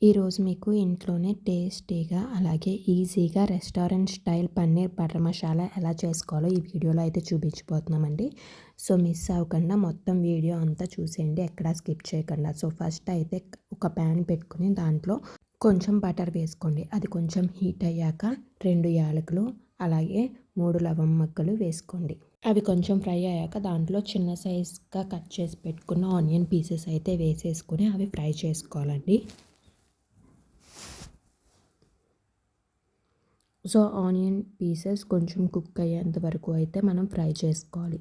ఈరోజు మీకు ఇంట్లోనే టేస్టీగా అలాగే ఈజీగా restaurant style paneer butter masala ఎలా చేసుకోవాలో ఈ వీడియోలో అయితే చూపించబోతున్నామండి. సో మిస్ అవ్వకుండా మొత్తం వీడియో అంతా చూసేయండి, ఎక్కడా స్కిప్ చేయకుండా. సో ఫస్ట్ అయితే ఒక ప్యాన్ పెట్టుకుని దాంట్లో కొంచెం బటర్ వేసుకోండి. అది కొంచెం హీట్ అయ్యాక 2 యాలకులు అలాగే 3 లవంగ ముక్కలు వేసుకోండి. అవి కొంచెం ఫ్రై అయ్యాక దాంట్లో చిన్న సైజ్గా కట్ చేసి పెట్టుకున్న ఆనియన్ పీసెస్ అయితే వేసేసుకుని అవి ఫ్రై చేసుకోవాలండి. సో ఆనియన్ పీసెస్ కొంచెం కుక్ అయ్యేంత వరకు అయితే మనం ఫ్రై చేసుకోవాలి.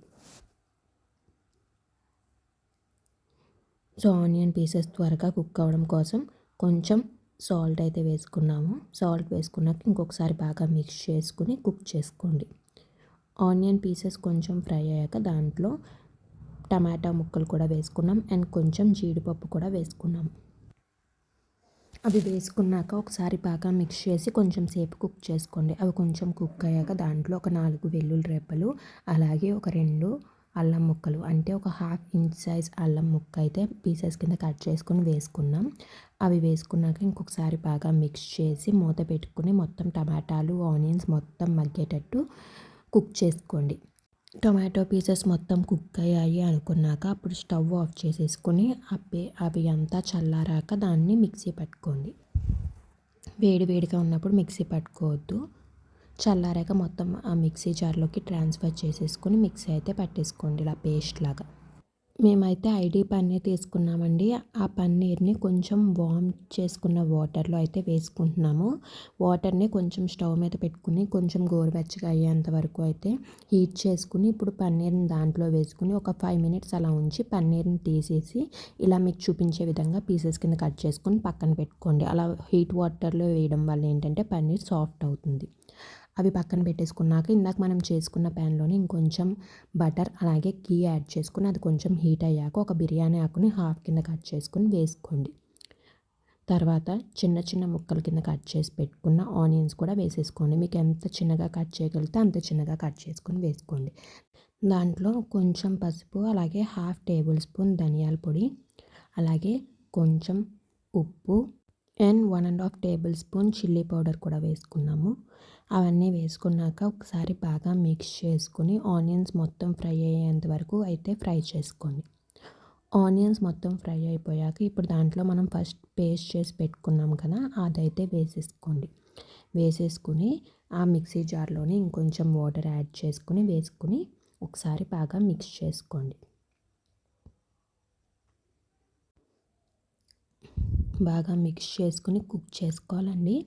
సో ఆనియన్ పీసెస్ త్వరగా కుక్ అవ్వడం కోసం కొంచెం సాల్ట్ అయితే వేసుకున్నాము. సాల్ట్ వేసుకున్నాక ఇంకొకసారి బాగా మిక్స్ చేసుకుని కుక్ చేసుకోండి. ఆనియన్ పీసెస్ కొంచెం ఫ్రై అయ్యాక దాంట్లో టమాటా ముక్కలు కూడా వేసుకున్నాం అండ్ కొంచెం జీడిపప్పు కూడా వేసుకున్నాం. అవి వేసుకున్నాక ఒకసారి బాగా మిక్స్ చేసి కొంచెం సేపు కుక్ చేసుకోండి. అవి కొంచెం కుక్ అయ్యాక దాంట్లో ఒక 4 వెల్లుల్లి రెబ్బలు అలాగే ఒక 2 అల్లం ముక్కలు, అంటే ఒక 1/2 ఇంచ్ సైజ్ అల్లం ముక్క అయితే పీసెస్ కింద కట్ చేసుకుని వేసుకున్నాం. అవి వేసుకున్నాక ఇంకొకసారి బాగా మిక్స్ చేసి మూత పెట్టుకుని మొత్తం టమాటాలు ఆనియన్స్ మొత్తం మగ్గేటట్టు కుక్ చేసుకోండి. టొమాటో పీసెస్ మొత్తం కుక్ అయ్యాయి అనుకున్నాక అప్పుడు స్టవ్ ఆఫ్ చేసేసుకొని అవి అంతా చల్లారాక దాన్ని మిక్సీ పట్టుకోండి. వేడిగా ఉన్నప్పుడు మిక్సీ పట్టుకోవద్దు. చల్లారాక మొత్తం ఆ మిక్సీ జార్లోకి ట్రాన్స్ఫర్ చేసేసుకొని మిక్సీ అయితే పట్టేసుకోండి, ఇలా పేస్ట్ లాగా. మేమైతే ఐడి పన్నీర్ తీసుకున్నామండి. ఆ పన్నీర్ని కొంచెం వార్మ్ చేసుకున్న వాటర్లో అయితే వేసుకుంటున్నాము. వాటర్ని కొంచెం స్టవ్ మీద పెట్టుకుని కొంచెం గోరువెచ్చగా అయ్యేంత వరకు అయితే హీట్ చేసుకుని ఇప్పుడు పన్నీర్ని దాంట్లో వేసుకుని ఒక 5 మినిట్స్ అలా ఉంచి పన్నీర్ని తీసేసి ఇలా మీకు చూపించే విధంగా పీసెస్ కింద కట్ చేసుకొని పక్కన పెట్టుకోండి. అలా హీట్ వాటర్లో వేయడం వల్ల ఏంటంటే పన్నీర్ సాఫ్ట్ అవుతుంది. అవి పక్కన పెట్టేసుకున్నాక ఇందాక మనం చేసుకున్న ప్యాన్లోని ఇంకొంచెం బటర్ అలాగే గీ యాడ్ చేసుకుని అది కొంచెం హీట్ అయ్యాక ఒక బిర్యానీ ఆకుని హాఫ్ కింద కట్ చేసుకుని వేసుకోండి. తర్వాత చిన్న ముక్కల కింద కట్ చేసి పెట్టుకున్న ఆనియన్స్ కూడా వేసేసుకోండి. మీకు ఎంత చిన్నగా కట్ చేయగలిగితే అంత చిన్నగా కట్ చేసుకొని వేసుకోండి. దాంట్లో కొంచెం పసుపు అలాగే 1/2 టేబుల్ స్పూన్ ధనియాల పొడి అలాగే కొంచెం ఉప్పు and 1.5 table spoon chilli powder కూడా వేసుకున్నాము. అవన్నీ వేసుకున్నాక ఒకసారి బాగా మిక్స్ చేసుకుని ఆనియన్స్ మొత్తం ఫ్రై అయ్యేంత వరకు అయితే ఫ్రై చేసుకోండి. ఆనియన్స్ మొత్తం ఫ్రై అయిపోయాక ఇప్పుడు దాంట్లో మనం ఫస్ట్ పేస్ట్ చేసి పెట్టుకున్నాం కదా, అదైతే వేసేసుకోండి. వేసేసుకుని ఆ మిక్సీ జార్లోని ఇంకొంచెం వాటర్ యాడ్ వేసుకుని ఒకసారి బాగా మిక్స్ చేసుకోండి. బాగా మిక్స్ చేసుకుని కుక్ చేసుకోవాలండి.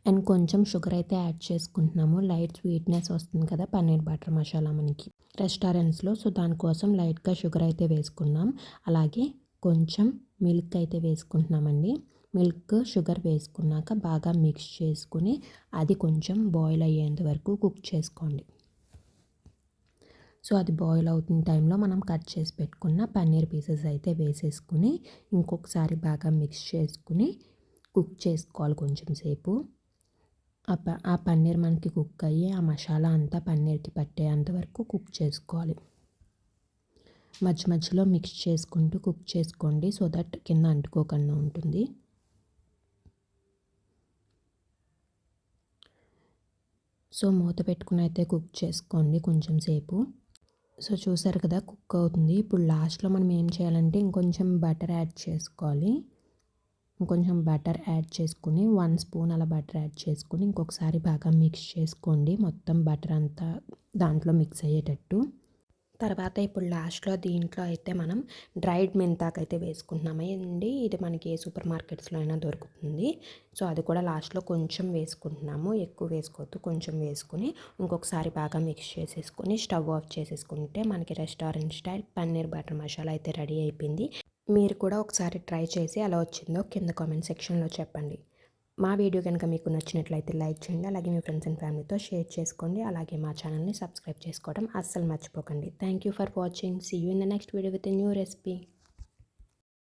అండ్ కొంచెం షుగర్ అయితే యాడ్ చేసుకుంటున్నాము. లైట్ స్వీట్నెస్ వస్తుంది కదా పన్నీర్ బటర్ మసాలా మనకి రెస్టారెంట్స్లో. సో దానికోసం లైట్గా షుగర్ అయితే వేసుకున్నాం. అలాగే కొంచెం మిల్క్ అయితే వేసుకుంటున్నామండి. మిల్క్ షుగర్ వేసుకున్నాక బాగా మిక్స్ చేసుకుని అది కొంచెం బాయిల్ అయ్యేంత వరకు కుక్ చేసుకోండి. సో అది బాయిల్ అవుతున్న టైంలో మనం కట్ చేసి పెట్టుకున్న పన్నీర్ పీసెస్ అయితే వేసేసుకుని ఇంకొకసారి బాగా మిక్స్ చేసుకుని కుక్ చేసుకోవాలి కొంచెం సేపు. ఆ పన్నీర్ మనకి కుక్ అయ్యి ఆ మసాలా అంతా పన్నీర్కి పట్టేంత వరకు కుక్ చేసుకోవాలి. మధ్యలో మిక్స్ చేసుకుంటూ కుక్ చేసుకోండి, సో దట్ కింద అంటుకోకుండా ఉంటుంది. సో మూత పెట్టుకుని అయితే కుక్ చేసుకోండి కొంచెం సేపు. సో చూసారు కదా కుక్ అవుతుంది. ఇప్పుడు లాస్ట్లో మనం ఏం చేయాలంటే ఇంకొంచెం బటర్ యాడ్ చేసుకోవాలి. ఇంకొంచెం బటర్ యాడ్ చేసుకుని 1 స్పూన్ అలా బటర్ యాడ్ చేసుకుని ఇంకొకసారి బాగా మిక్స్ చేసుకోండి, మొత్తం బటర్ అంతా దాంట్లో మిక్స్ అయ్యేటట్టు. తర్వాత ఇప్పుడు లాస్ట్లో దీంట్లో అయితే మనం డ్రైడ్ మెంతాకు అయితే వేసుకుంటున్నామండి. ఇది మనకి ఏ సూపర్ మార్కెట్స్లో అయినా దొరుకుతుంది. సో అది కూడా లాస్ట్లో కొంచెం వేసుకుంటున్నాము, ఎక్కువ వేసుకోవద్దు, కొంచెం వేసుకుని ఇంకొకసారి బాగా మిక్స్ చేసేసుకొని స్టవ్ ఆఫ్ చేసేసుకుంటే మనకి restaurant style paneer butter masala అయితే రెడీ అయిపోయింది. మీరు కూడా ఒకసారి ట్రై చేసి ఎలా వచ్చిందో కింద కామెంట్ సెక్షన్లో చెప్పండి. మా వీడియో కనుక మీకు నచ్చినట్లయితే లైక్ చేయండి, అలాగే మీ ఫ్రెండ్స్ అండ్ ఫ్యామిలీతో షేర్ చేసుకోండి, అలాగే మా ఛానల్ని సబ్స్క్రైబ్ చేసుకోవడం అస్సలు మర్చిపోకండి. Thank you for watching. See you in the next video with a new recipe.